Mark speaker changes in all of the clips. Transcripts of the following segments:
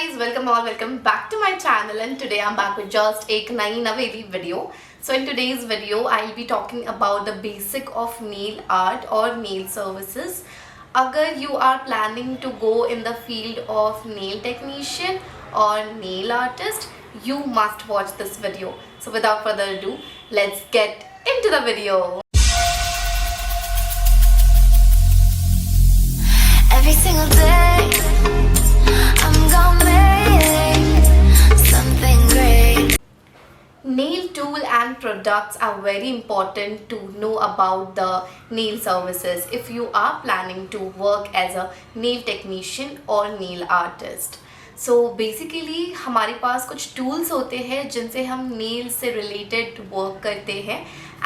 Speaker 1: guys, welcome back to my channel, and today I'm back with just एक नई नवेली video. So in today's video I'll be talking about the basic of nail art or nail services. अगर you are planning to go in the field of nail technician or nail artist, you must watch this video. So without further ado, let's get into the video.
Speaker 2: Every single day I'm gonna make something great.
Speaker 1: Nail tool and products are very important to know about the nail services if you are planning to work as a nail technician or nail artist. So basically हमारे पास कुछ tools होते हैं जिनसे हम nail से related work करते हैं,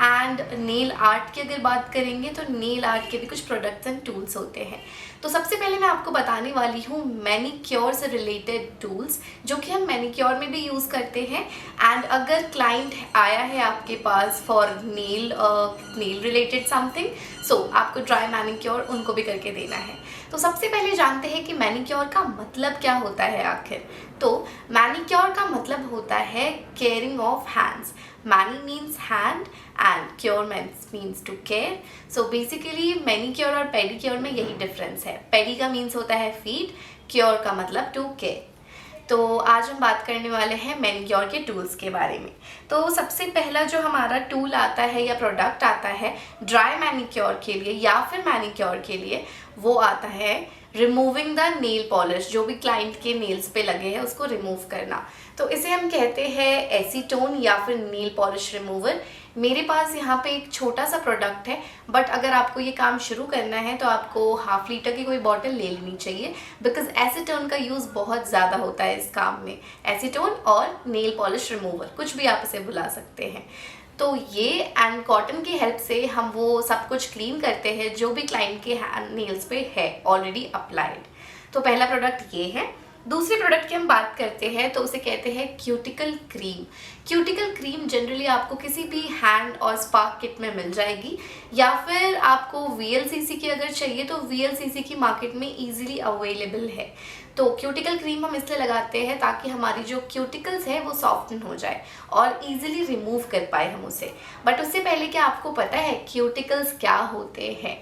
Speaker 1: and nail art की अगर बात करेंगे तो nail art के भी कुछ products and tools होते हैं. तो सबसे पहले मैं आपको बताने वाली हूँ मैनीक्योर से रिलेटेड टूल्स जो कि हम मैनीक्योर में भी यूज़ करते हैं. एंड अगर क्लाइंट आया है आपके पास फॉर नेल रिलेटेड समथिंग, सो आपको ड्राई मैनीक्योर उनको भी करके देना है. तो सबसे पहले जानते हैं कि मैनीक्योर का मतलब क्या होता है आखिर. तो मैनीक्योर का मतलब होता है caring of hands. Many means hand and cure means to care. So basically manicure और pedicure में यही difference है. Pedi का means होता है feet, cure का मतलब to care. तो आज हम बात करने वाले हैं मैनीक्योर के टूल्स के बारे में. तो सबसे पहला जो हमारा टूल आता है या प्रोडक्ट आता है ड्राई मैनीक्योर के लिए या फिर मैनीक्योर के लिए, वो आता है रिमूविंग द नेल पॉलिश. जो भी क्लाइंट के नेल्स पे लगे हैं उसको रिमूव करना. तो इसे हम कहते हैं एसीटोन या फिर नेल पॉलिश रिमूवर. मेरे पास यहाँ पे एक छोटा सा प्रोडक्ट है, बट अगर आपको ये काम शुरू करना है तो आपको 1/2 लीटर की कोई बॉटल ले लेनी चाहिए, बिकॉज एसीटोन का यूज़ बहुत ज़्यादा होता है इस काम में. एसीटोन और नेल पॉलिश रिमूवर, कुछ भी आप इसे बुला सकते हैं. तो ये एंड कॉटन की हेल्प से हम वो सब कुछ क्लीन करते हैं जो भी क्लाइंट के नेल्स पे है ऑलरेडी अप्लाइड. तो पहला प्रोडक्ट ये है. दूसरे प्रोडक्ट की हम बात करते हैं तो उसे कहते हैं cuticle cream. Cuticle cream generally आपको किसी भी हैंड और स्पार्क किट में मिल जाएगी, या फिर आपको VLCC की अगर चाहिए तो VLCC की मार्केट में इजीली अवेलेबल है. तो क्यूटिकल क्रीम हम इसलिए लगाते हैं ताकि हमारी जो क्यूटिकल्स है वो सॉफ्टन हो जाए और इजीली रिमूव कर पाए हम उसे. बट उससे पहले क्या आपको पता है क्यूटिकल्स क्या होते हैं?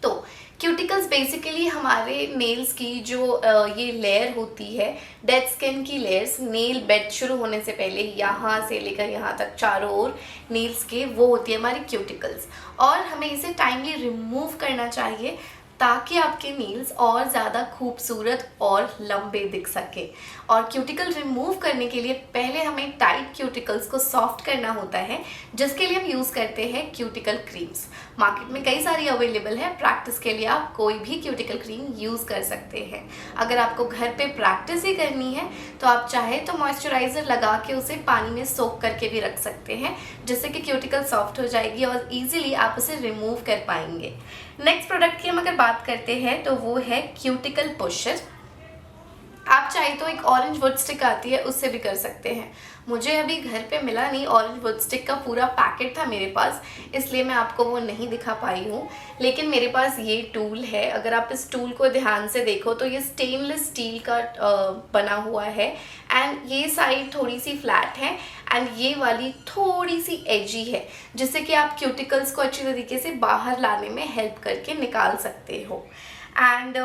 Speaker 1: तो क्यूटिकल्स बेसिकली हमारे नेल्स की जो ये लेयर होती है, डेड स्किन की लेयर्स, नेल बेड शुरू होने से पहले यहाँ से लेकर यहाँ तक चारों ओर नेल्स के, वो होती है हमारी क्यूटिकल्स. और हमें इसे टाइमली रिमूव करना चाहिए ताकि आपके नेल्स और ज़्यादा खूबसूरत और लंबे दिख सके. और क्यूटिकल रिमूव करने के लिए पहले हमें टाइट क्यूटिकल्स को सॉफ्ट करना होता है, जिसके लिए हम यूज़ करते हैं क्यूटिकल क्रीम्स. मार्केट में कई सारी अवेलेबल है. प्रैक्टिस के लिए आप कोई भी क्यूटिकल क्रीम यूज़ कर सकते हैं. अगर आपको घर पे प्रैक्टिस ही करनी है तो आप चाहे तो मॉइस्चराइज़र लगा के उसे पानी में सोक करके भी रख सकते हैं, जिससे कि क्यूटिकल सॉफ्ट हो जाएगी और ईजिली आप उसे रिमूव कर पाएंगे. नेक्स्ट प्रोडक्ट की हम अगर बात करते हैं तो वो है क्यूटिकल पुशर. आप चाहे तो एक ऑरेंज वुड स्टिक आती है उससे भी कर सकते हैं. मुझे अभी घर पे मिला नहीं, ऑरेंज वुड स्टिक का पूरा पैकेट था मेरे पास, इसलिए मैं आपको वो नहीं दिखा पाई हूँ. लेकिन मेरे पास ये टूल है. अगर आप इस टूल को ध्यान से देखो तो ये स्टेनलेस स्टील का बना हुआ है, एंड ये साइड थोड़ी सी फ्लैट है एंड ये वाली थोड़ी सी एजी है, जिससे कि आप क्यूटिकल्स को अच्छी तरीके से बाहर लाने में हेल्प करके निकाल सकते हो. एंड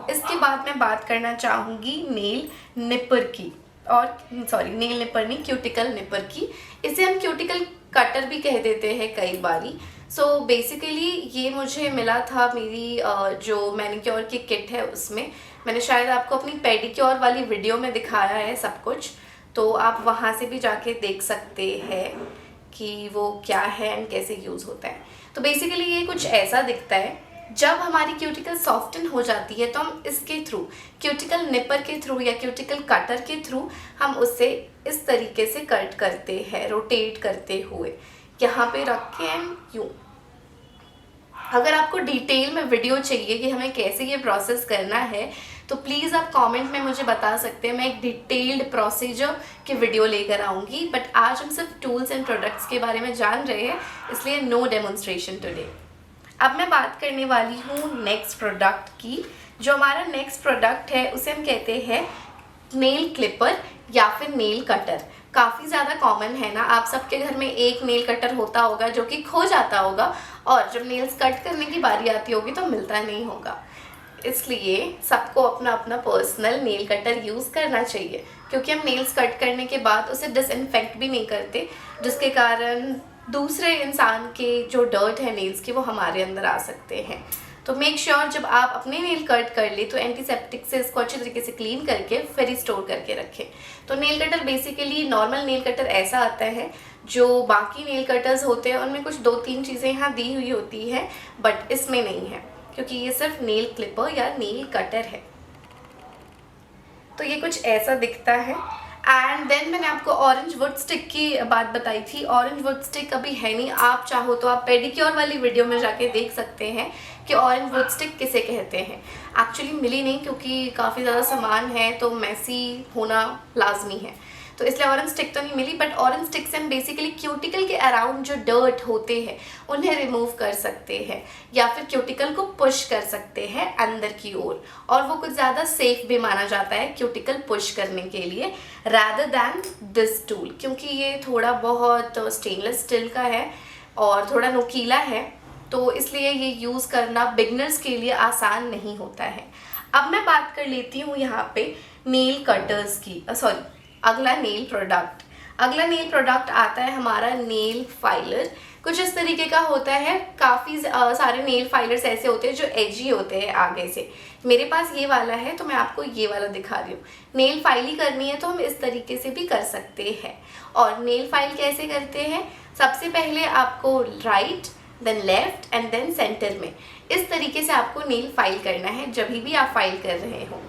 Speaker 1: इसके बाद मैं बात करना चाहूँगी नेल निपर की, और सॉरी नेल निपर नहीं, क्यूटिकल निपर की. इसे हम क्यूटिकल कटर भी कह देते हैं कई बारी. सो बेसिकली ये मुझे मिला था मेरी जो मैनीक्योर की किट है उसमें. मैंने शायद आपको अपनी पेडिक्योर वाली वीडियो में दिखाया है सब कुछ, तो आप वहाँ से भी जाके देख सकते हैं कि वो क्या है एंड कैसे यूज़ होता है. तो बेसिकली ये कुछ ऐसा दिखता है. जब हमारी क्यूटिकल सॉफ्टन हो जाती है तो हम इसके थ्रू, क्यूटिकल निपर के थ्रू या क्यूटिकल कटर के थ्रू, हम उससे इस तरीके से कट करते हैं, रोटेट करते हुए यहाँ पे रख के एंड यूँ. अगर आपको डिटेल में वीडियो चाहिए कि हमें कैसे ये प्रोसेस करना है तो प्लीज़ आप कमेंट में मुझे बता सकते हैं. मैं एक डिटेल्ड प्रोसीजर की वीडियो लेकर आऊँगी. बट आज हम सिर्फ टूल्स एंड प्रोडक्ट्स के बारे में जान रहे हैं, इसलिए नो डेमोन्स्ट्रेशन टुडे. अब मैं बात करने वाली हूँ नेक्स्ट प्रोडक्ट की. जो हमारा नेक्स्ट प्रोडक्ट है उसे हम कहते हैं नेल क्लिपर या फिर नेल कटर काफ़ी ज़्यादा कॉमन है ना। आप सबके घर में एक नेल कटर होता होगा जो कि खो जाता होगा, और जब नेल्स कट करने की बारी आती होगी तो मिलता नहीं होगा। इसलिए सबको अपना अपना पर्सनल नेल कटर यूज़ करना चाहिए, क्योंकि हम नेल्स कट करने के बाद उसे डिसइंफेक्ट भी नहीं करते, जिसके कारण दूसरे इंसान के जो डर्ट है नेल्स की वो हमारे अंदर आ सकते हैं। तो मेक श्योर जब आप अपने नेल कट कर ले तो एंटीसेप्टिक से इसको अच्छी तरीके से क्लीन करके फिर ही स्टोर करके रखें। तो nail cutter basically normal nail cutter ऐसा आता है, जो बाकी नेल कटर्स होते हैं उनमें कुछ 2-3 चीज़ें यहाँ दी हुई होती है, बट इसमें नहीं है, क्योंकि ये सिर्फ नेल क्लिपर या नेल कटर है। तो ये कुछ ऐसा दिखता है। एंड देन मैंने आपको ऑरेंज वुड स्टिक की बात बताई थी। ऑरेंज वुड स्टिक अभी है नहीं, आप चाहो तो आप पेडिक्योर वाली वीडियो में जाके देख सकते हैं कि ऑरेंज वुड स्टिक किसे कहते हैं। एक्चुअली मिली नहीं, क्योंकि काफ़ी ज़्यादा सामान है तो मैसी होना लाजमी है, तो इसलिए ऑरेंज स्टिक तो नहीं मिली। बट ऑरेंज स्टिक से हम बेसिकली क्यूटिकल के अराउंड जो डर्ट होते हैं उन्हें रिमूव कर सकते हैं, या फिर क्यूटिकल को पुश कर सकते हैं अंदर की ओर, और वो कुछ ज़्यादा सेफ भी माना जाता है क्यूटिकल पुश करने के लिए रादर दैन दिस टूल, क्योंकि ये थोड़ा बहुत स्टेनलेस स्टील का है और थोड़ा नुकीला है, तो इसलिए ये यूज़ करना बिगनर्स के लिए आसान नहीं होता है। अब मैं बात कर लेती हूँ यहाँ पे नेल कटर्स की, अगला नेल प्रोडक्ट आता है हमारा नेल फाइलर। कुछ इस तरीके का होता है। काफ़ी सारे नेल फाइलर्स ऐसे होते हैं जो एजी होते हैं आगे से। मेरे पास ये वाला है तो मैं आपको ये वाला दिखा रही हूँ। नेल फाइल करनी है तो हम इस तरीके से भी कर सकते हैं। और नेल फाइल कैसे करते हैं, सबसे पहले आपको right, then left and then centre में इस तरीके से आपको नेल फाइल करना है जब भी आप फाइल कर रहे हो।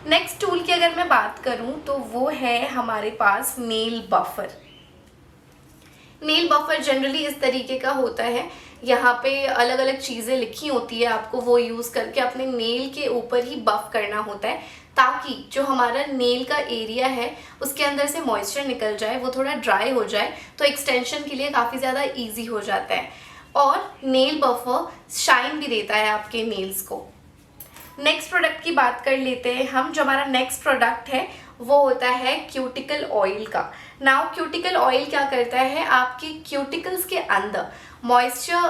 Speaker 1: नेक्स्ट टूल की अगर मैं बात करूं तो वो है हमारे पास nail buffer. Nail buffer generally इस तरीके का होता है, यहाँ पे अलग अलग चीज़ें लिखी होती है, आपको वो यूज़ करके अपने नेल के ऊपर ही बफ करना होता है, ताकि जो हमारा नेल का एरिया है उसके अंदर से मॉइस्चर निकल जाए, वो थोड़ा ड्राई हो जाए, तो एक्सटेंशन के लिए काफ़ी ज़्यादा ईजी हो जाता है। और नेल बफर शाइन भी देता है आपके नेल्स को। नेक्स्ट प्रोडक्ट की बात कर लेते हैं हम। जो हमारा नेक्स्ट प्रोडक्ट है वो होता है क्यूटिकल ऑयल का। नाउ क्यूटिकल ऑयल क्या करता है, आपकी क्यूटिकल्स के अंदर मॉइस्चर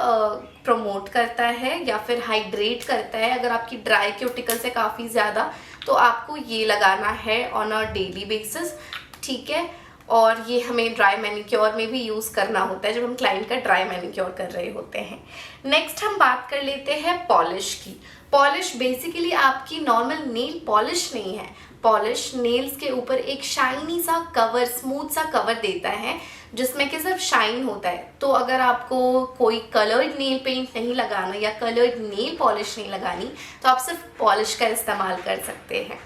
Speaker 1: प्रमोट करता है या फिर हाइड्रेट करता है। अगर आपकी ड्राई क्यूटिकल्स है काफ़ी ज़्यादा तो आपको ये लगाना है ऑन अ डेली बेसिस, ठीक है। और ये हमें ड्राई मैनिक्योर में भी यूज़ करना होता है जब हम क्लाइंट का ड्राई मैनिक्योर कर रहे होते हैं। नेक्स्ट हम बात कर लेते हैं पॉलिश की। पॉलिश बेसिकली आपकी नॉर्मल नेल पॉलिश नहीं है। पॉलिश नेल्स के ऊपर एक शाइनी सा कवर, स्मूथ सा कवर देता है जिसमें कि सिर्फ शाइन होता है। तो अगर आपको कोई कलर्ड नेल पेंट नहीं लगाना या कलर्ड नेल पॉलिश नहीं लगानी तो आप सिर्फ पॉलिश का इस्तेमाल कर सकते हैं।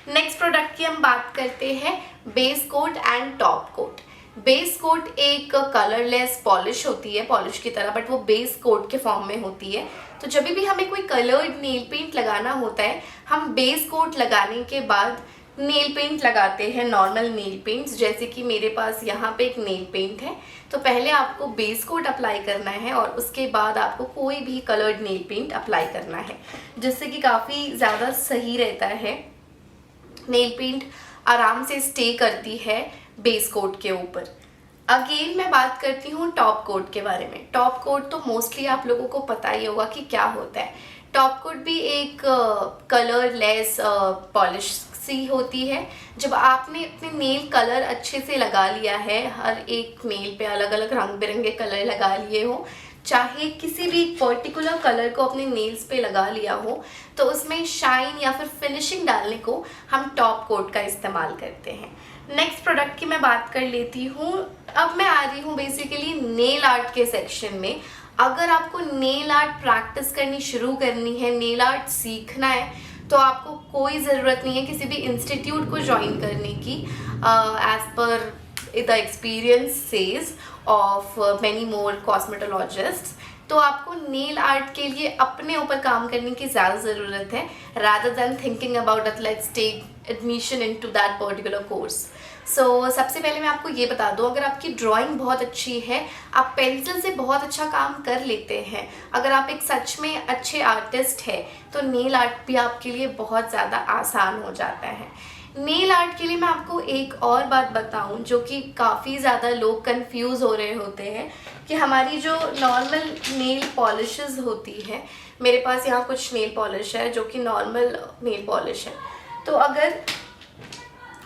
Speaker 1: नेक्स्ट प्रोडक्ट की हम बात करते हैं base coat and top coat. Base coat एक कलरलेस पॉलिश होती है, पॉलिश की तरह, बट वो बेस कोट के फॉर्म में होती है। तो जब भी हमें कोई कलर्ड नेल पेंट लगाना होता है हम बेस कोट लगाने के बाद नेल पेंट लगाते हैं, नॉर्मल नेल पेंट्स। जैसे कि मेरे पास यहाँ पे एक नेल पेंट है, तो पहले आपको बेस कोट अप्लाई करना है और उसके बाद आपको कोई भी कलर्ड नेल पेंट अप्लाई करना है, जिससे कि काफ़ी ज़्यादा सही रहता है। नेल पेंट आराम से स्टे करती है बेस कोट के ऊपर। अगेन मैं बात करती हूँ टॉप कोट के बारे में। टॉप कोट तो मोस्टली आप लोगों को पता ही होगा कि क्या होता है। टॉप कोट भी एक कलरलेस पॉलिश सी होती है। जब आपने अपने नेल कलर अच्छे से लगा लिया है, हर एक नेल पे अलग अलग रंग बिरंगे कलर लगा लिए हो, चाहे किसी भी पर्टिकुलर कलर को अपने नेल्स पे लगा लिया हो, तो उसमें शाइन या फिर फिनिशिंग डालने को हम टॉप कोट का इस्तेमाल करते हैं। नेक्स्ट प्रोडक्ट की मैं बात कर लेती हूँ। अब मैं आ रही हूँ बेसिकली नेल आर्ट के सेक्शन में। अगर आपको नेल आर्ट प्रैक्टिस करनी शुरू करनी है, नेल आर्ट सीखना है, तो आपको कोई ज़रूरत नहीं है किसी भी इंस्टीट्यूट को ज्वाइन करने की। As per the experiences of many more cosmetologists, तो आपको नेल आर्ट के लिए अपने ऊपर काम करने की ज़्यादा ज़रूरत है, rather than thinking about let's take admission into that particular course. So सबसे पहले मैं आपको ये बता दूं, अगर आपकी ड्राइंग बहुत अच्छी है, आप पेंसिल से बहुत अच्छा काम कर लेते हैं, अगर आप एक सच में अच्छे आर्टिस्ट हैं, तो नेल आर्ट भी आपके लिए बहुत ज़्यादा आसान हो जाता है। नेल आर्ट के लिए मैं आपको एक और बात बताऊं जो कि काफ़ी ज़्यादा लोग कंफ्यूज हो रहे होते हैं कि हमारी जो नॉर्मल नेल पॉलिशेस होती है, मेरे पास यहाँ कुछ नेल पॉलिश है जो कि नॉर्मल नेल पॉलिश है, तो अगर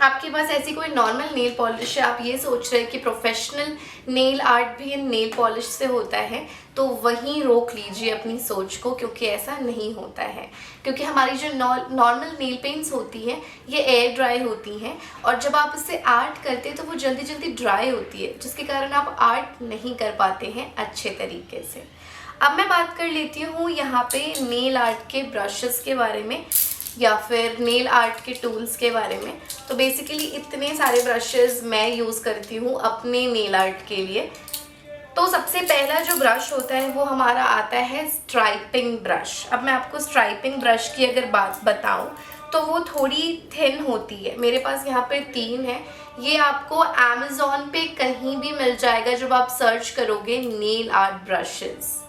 Speaker 1: आपके पास ऐसी कोई नॉर्मल नेल पॉलिश है, आप ये सोच रहे हैं कि प्रोफेशनल नेल आर्ट भी नेल पॉलिश से होता है, तो वहीं रोक लीजिए अपनी सोच को, क्योंकि ऐसा नहीं होता है। क्योंकि हमारी जो नॉर्मल नेल पेंट्स होती हैं ये एयर ड्राई होती हैं, और जब आप इससे आर्ट करते हैं तो वो जल्दी जल्दी ड्राई होती है, जिसके कारण आप आर्ट नहीं कर पाते हैं अच्छे तरीके से। अब मैं बात कर लेती हूँ यहाँ पे नेल आर्ट के ब्रशेस के बारे में या फिर नेल आर्ट के टूल्स के बारे में। तो बेसिकली इतने सारे ब्रशेस मैं यूज़ करती हूँ अपने नेल आर्ट के लिए। तो सबसे पहला जो ब्रश होता है वो हमारा आता है स्ट्राइपिंग ब्रश। अब मैं आपको स्ट्राइपिंग ब्रश की अगर बात बताऊँ तो वो थोड़ी थिन होती है, मेरे पास यहाँ पे 3 है। ये आपको अमेज़ॉन पे कहीं भी मिल जाएगा जब आप सर्च करोगे नेल आर्ट ब्रशेस।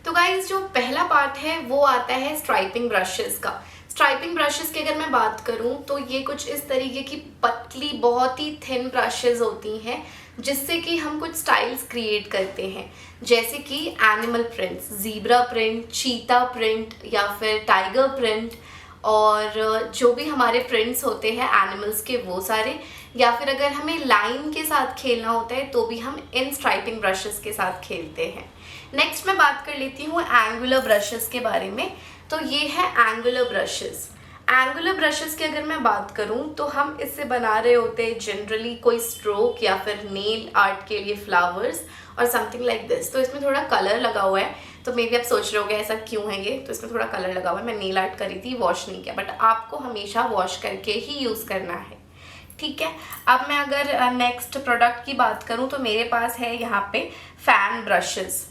Speaker 1: तो गाइज जो पहला पार्ट है वो आता है स्ट्राइपिंग ब्रशेस का। स्ट्राइपिंग ब्रशेस की अगर मैं बात करूं तो ये कुछ इस तरीके की पतली बहुत ही थिन ब्रशेस होती हैं जिससे कि हम कुछ स्टाइल्स क्रिएट करते हैं, जैसे कि एनिमल प्रिंट्स, ज़ीब्रा प्रिंट, चीता प्रिंट या फिर टाइगर प्रिंट, और जो भी हमारे प्रिंट्स होते हैं एनिमल्स के वो सारे, या फिर अगर हमें लाइन के साथ खेलना होता है तो भी हम इन स्ट्राइपिंग ब्रशेस के साथ खेलते हैं। नेक्स्ट मैं बात कर लेती हूँ एंगुलर ब्रशेस के बारे में। तो ये है एंगुलर ब्रशेस। एंगुलर ब्रशेस की अगर मैं बात करूं तो हम इससे बना रहे होते हैं जनरली कोई स्ट्रोक या फिर नेल आर्ट के लिए फ्लावर्स और समथिंग लाइक दिस। तो इसमें थोड़ा कलर लगा हुआ है, तो मे बी आप सोच रहे होगे ऐसा क्यों है ये, तो इसमें थोड़ा कलर लगा हुआ है। मैं नेल आर्ट करी थी, वॉश नहीं किया, बट आपको हमेशा वॉश करके ही यूज़ करना है, ठीक है। अब मैं अगर नेक्स्ट प्रोडक्ट की बात करूँ तो मेरे पास है यहाँ पे fan brushes.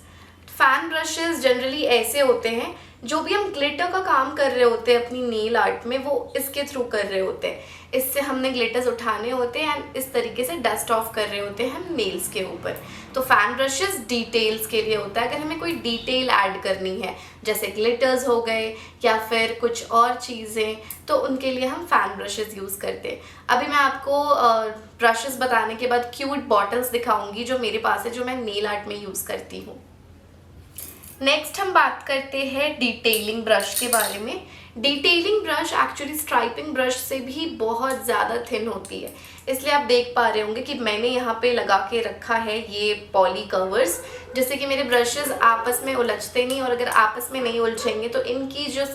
Speaker 1: Fan brushes generally ऐसे होते हैं, जो भी हम ग्लिटर का काम कर रहे होते हैं अपनी नेल आर्ट में वो इसके थ्रू कर रहे होते हैं। इससे हमने ग्लिटर्स उठाने होते हैं एंड इस तरीके से डस्ट ऑफ कर रहे होते हैं हम नेल्स के ऊपर। तो फैन ब्रशेस डिटेल्स के लिए होता है, अगर हमें कोई डिटेल ऐड करनी है जैसे ग्लिटर्स हो गए या फिर कुछ और चीज़ें, तो उनके लिए हम फैन ब्रशेस यूज़ करते हैं। अभी मैं आपको ब्रशेस बताने के बाद क्यूट बॉटल्स दिखाऊंगी जो मेरे पास है, जो मैं नेल आर्ट में यूज़ करती हूँ। नेक्स्ट हम बात करते हैं डिटेलिंग ब्रश के बारे में। Detailing brush actually striping brush से भी बहुत ज़्यादा थिन होती है, इसलिए आप देख पा रहे होंगे कि मैंने यहाँ पे लगा के रखा है ये पॉली कवर्स, जिससे कि मेरे ब्रशेस आपस में उलझते नहीं, और अगर आपस में नहीं उलझेंगे तो इनकी जो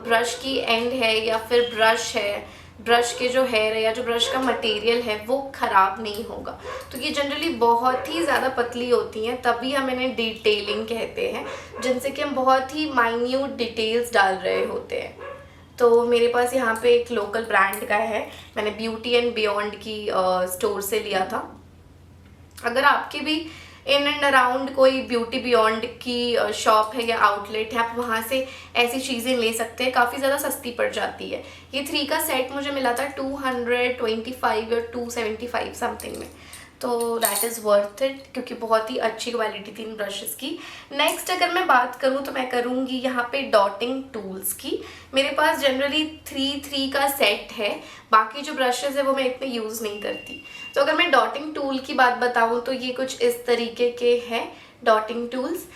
Speaker 1: ब्रश की एंड है या फिर ब्रश है, ब्रश के जो हेयर है या जो ब्रश का मटेरियल है वो ख़राब नहीं होगा। तो ये जनरली बहुत ही ज़्यादा पतली होती हैं, तभी हम इन्हें डिटेलिंग कहते हैं, जिनसे कि हम बहुत ही माइन्यूट डिटेल्स डाल रहे होते हैं। तो मेरे पास यहाँ पे एक लोकल ब्रांड का है, मैंने ब्यूटी एंड बियॉन्ड की स्टोर से लिया था। अगर आपके भी इन एंड अराउंड कोई ब्यूटी बियॉन्ड की शॉप है या आउटलेट है, आप वहाँ से ऐसी चीज़ें ले सकते हैं, काफ़ी ज़्यादा सस्ती पड़ जाती है। ये 3 का सेट मुझे मिला था 225 या 275 समथिंग में, तो दैट इज़ वर्थ इट, क्योंकि बहुत ही अच्छी क्वालिटी थी इन ब्रशेस की। नेक्स्ट अगर मैं बात करूँ तो मैं करूँगी यहाँ पे डॉटिंग टूल्स की। मेरे पास जनरली 3 का सेट है, बाकी जो ब्रशेस है वो मैं इतने यूज़ नहीं करती। तो अगर मैं डॉटिंग टूल की बात बताऊँ तो ये कुछ इस तरीके के हैं डॉटिंग टूल्स,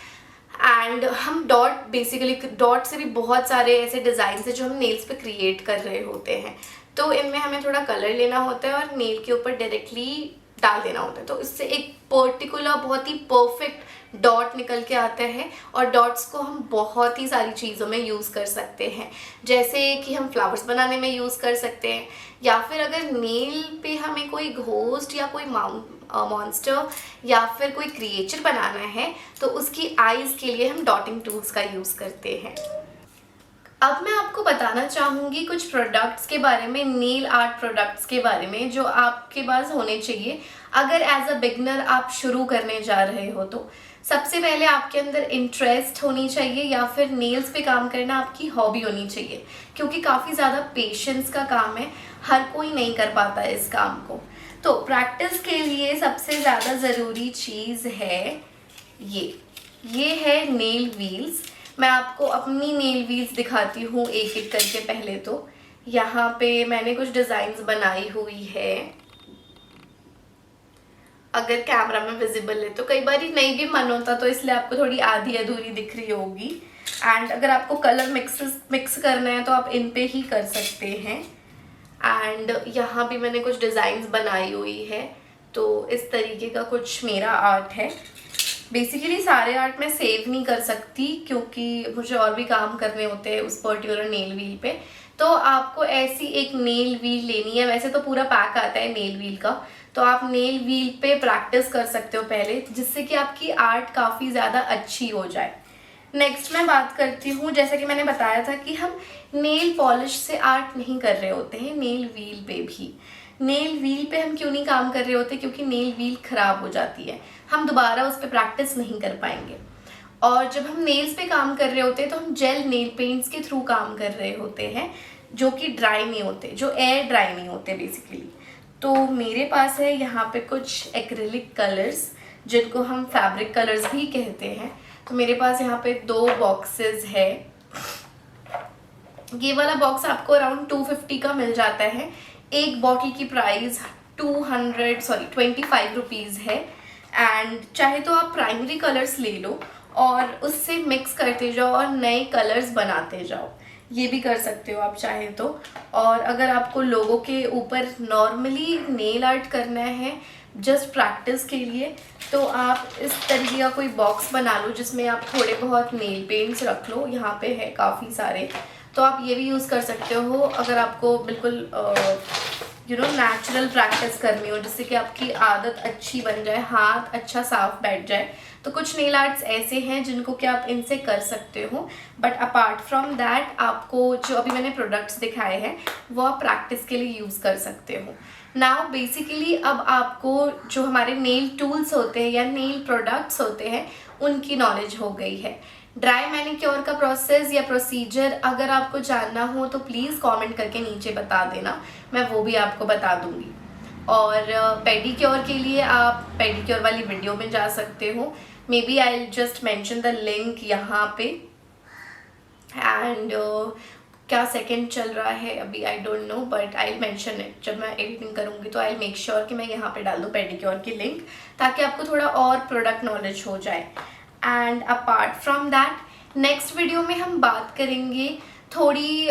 Speaker 1: एंड हम बेसिकली डॉट से भी बहुत सारे ऐसे डिज़ाइन है जो हम नेल्स पे क्रिएट कर रहे होते हैं, तो इनमें हमें थोड़ा कलर लेना होता है और नेल के ऊपर डायरेक्टली डाल देना होता है, तो इससे एक पर्टिकुलर बहुत ही परफेक्ट डॉट निकल के आता है। और डॉट्स को हम बहुत ही सारी चीज़ों में यूज़ कर सकते हैं, जैसे कि हम फ्लावर्स बनाने में यूज़ कर सकते हैं, या फिर अगर नेल पे हमें कोई घोस्ट या कोई मॉन्स्टर या फिर कोई क्रिएचर बनाना है तो उसकी आईज़ के लिए हम डॉटिंग टूल्स का यूज़ करते हैं। अब मैं आपको बताना चाहूँगी कुछ प्रोडक्ट्स के बारे में, नेल आर्ट प्रोडक्ट्स के बारे में, जो आपके पास होने चाहिए अगर एज अ बिगनर आप शुरू करने जा रहे हो तो। सबसे पहले आपके अंदर इंटरेस्ट होनी चाहिए या फिर नेल्स पे काम करना आपकी हॉबी होनी चाहिए, क्योंकि काफ़ी ज़्यादा पेशेंस का काम है, हर कोई नहीं कर पाता है इस काम को। तो प्रैक्टिस के लिए सबसे ज़्यादा ज़रूरी चीज़ है ये है नेल व्हील्स। मैं आपको अपनी नेल व्हील्स दिखाती हूँ एक एक करके। पहले तो यहाँ पे मैंने कुछ डिज़ाइंस बनाई हुई है, अगर कैमरा में विजिबल है तो। कई बार नहीं भी मन होता तो इसलिए आपको थोड़ी आधी अधूरी दिख रही होगी। एंड अगर आपको कलर मिक्स करना है तो आप इन पे ही कर सकते हैं। एंड यहाँ भी मैंने कुछ डिज़ाइंस बनाई हुई है, तो इस तरीके का कुछ मेरा आर्ट है। बेसिकली सारे आर्ट मैं सेव नहीं कर सकती क्योंकि मुझे और भी काम करने होते हैं उस पर्टिकुलर नेल व्हील पे। तो आपको ऐसी एक नेल व्हील लेनी है। वैसे तो पूरा पैक आता है नेल व्हील का, तो आप नेल व्हील पे प्रैक्टिस कर सकते हो पहले, जिससे कि आपकी आर्ट काफ़ी ज़्यादा अच्छी हो जाए। नेक्स्ट मैं बात करती हूँ, जैसा कि मैंने बताया था कि हम नेल पॉलिश से आर्ट नहीं कर रहे होते हैं, नेल व्हील पे भी। नेल व्हील पे हम क्यों नहीं काम कर रहे होते? क्योंकि नेल व्हील ख़राब हो जाती है, हम दोबारा उस पर प्रैक्टिस नहीं कर पाएंगे। और जब हम नेल्स पे काम कर रहे होते हैं तो हम जेल नेल पेंट्स के थ्रू काम कर रहे होते हैं, जो कि ड्राई नहीं होते, जो एयर ड्राई नहीं होते बेसिकली। तो मेरे पास है यहाँ पे कुछ एक्रिलिक कलर्स, जिनको हम फैब्रिक कलर्स भी कहते हैं। तो मेरे पास यहाँ पे 2 बॉक्सेस है। ये वाला बॉक्स आपको अराउंड 250 का मिल जाता है। एक बॉटल की प्राइस 25 रुपीज़ है। एंड चाहे तो आप प्राइमरी कलर्स ले लो और उससे मिक्स करते जाओ और नए कलर्स बनाते जाओ, ये भी कर सकते हो आप चाहे तो। और अगर आपको लोगों के ऊपर नॉर्मली नेल आर्ट करना है जस्ट प्रैक्टिस के लिए, तो आप इस तरीके का कोई बॉक्स बना लो जिसमें आप थोड़े बहुत नेल पेंट्स रख लो। यहाँ पे है काफ़ी सारे, तो आप ये भी यूज़ कर सकते हो अगर आपको बिल्कुल नेचुरल प्रैक्टिस करनी हो, जिससे कि आपकी आदत अच्छी बन जाए, हाथ अच्छा साफ बैठ जाए। तो कुछ नेल आर्ट्स ऐसे हैं जिनको कि आप इनसे कर सकते हो। बट अपार्ट फ्रॉम दैट आपको जो अभी मैंने प्रोडक्ट्स दिखाए हैं वो आप प्रैक्टिस के लिए यूज़ कर सकते हो। नाउ बेसिकली अब आपको जो हमारे नेल टूल्स होते हैं या नेल प्रोडक्ट्स होते हैं उनकी नॉलेज हो गई है। ड्राई मैनिक्योर का प्रोसेस या प्रोसीजर अगर आपको जानना हो तो प्लीज़ कमेंट करके नीचे बता देना, मैं वो भी आपको बता दूंगी। और पेडिक्योर के लिए आप पेडिक्योर वाली वीडियो में जा सकते हो। May be I just mention the link यहाँ पे। एंड क्या सेकंड चल रहा है अभी I don't know, but I mention it. जब मैं एडिटिंग करूँगी तो आई मेक श्योर कि मैं यहाँ पे डाल दूँ पेडिक्योर की लिंक, ताकि आपको थोड़ा और प्रोडक्ट नॉलेज हो जाए। And apart from that next video में हम बात करेंगे थोड़ी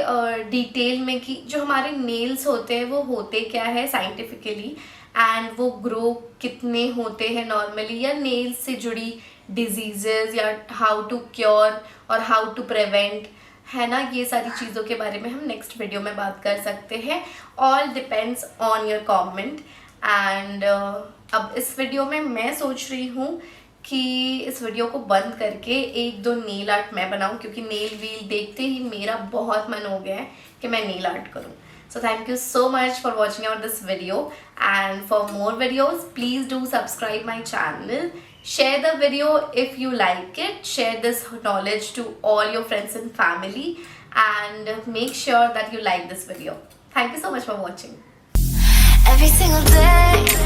Speaker 1: डिटेल में कि जो हमारे नेल्स होते हैं वो होते क्या है साइंटिफिकली, एंड वो ग्रो कितने होते हैं नॉर्मली, या नेल्स से जुड़ी डिजीजेस, या हाउ टू क्योर और हाउ टू प्रिवेंट, है ना। ये सारी चीज़ों के बारे में हम नेक्स्ट वीडियो में बात कर सकते हैं। All depends on your comment. And अब इस वीडियो में मैं सोच रही हूँ कि इस वीडियो को बंद करके 1-2 नेल आर्ट मैं बनाऊं, क्योंकि नेल व्हील देखते ही मेरा बहुत मन हो गया है कि मैं नेल आर्ट करूं। So thank you so much for watching out this video, and for more videos please do subscribe my channel, share the video if you like it, share this knowledge to all your friends and family, and make sure that you like this video. Thank you so much for watching.
Speaker 2: Every single day